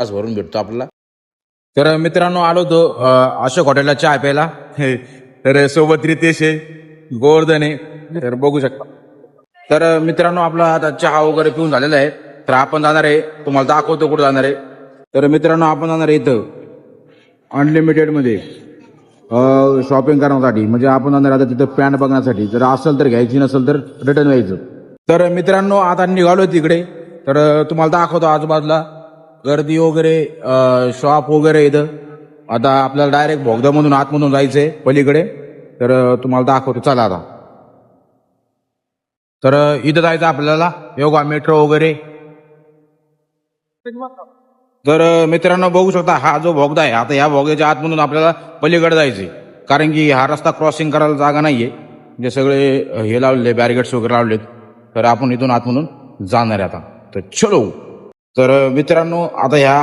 तास भरून भेटतो आपल्याला. तर मित्रांनो आलो होतो अशोक हॉटेलला चहा प्यायला. तर सोबत रितेश आहे, गोवर्धन आहे, तर बघू शकता. तर मित्रांनो आपला आता चहा वगैरे पिऊन झालेला आहे. तर आपण जाणार आहे, तुम्हाला दाखवतो कुठं जाणार आहे. तर मित्रांनो आपण जाणार आहे इथं अनलिमिटेड मध्ये शॉपिंग करण्यासाठी. म्हणजे आपण जाणार आता तिथं पॅन्ट बघण्यासाठी. जर असेल तर घ्यायची, नसेल तर रिटर्न व्हायचं. तर मित्रांनो आता निघालो तिकडे. तर तुम्हाला दाखवतो आजूबाजूला गर्दी वगैरे, शॉप वगैरे इथं. आता आपल्याला डायरेक्ट भोगदामधून आतमधून जायचंय पलीकडे. तर तुम्हाला दाखवतो चला आता. तर इथं जायचं आपल्याला, योगा मेट्रो वगैरे. तर मित्रांनो बघू शकता हा जो भोगदा आहे, आता या भोगद्याच्या आतमधून आपल्याला पलीकडे जायचंय. कारण की हा रस्ता क्रॉसिंग करायला जागा नाहीये. जे सगळे हे लावलेले बॅरिगेड्स वगैरे लावलेत. तर आपण इथून आतमधून जाणार आहे आता. तर चलो. तर मित्रांनो आता ह्या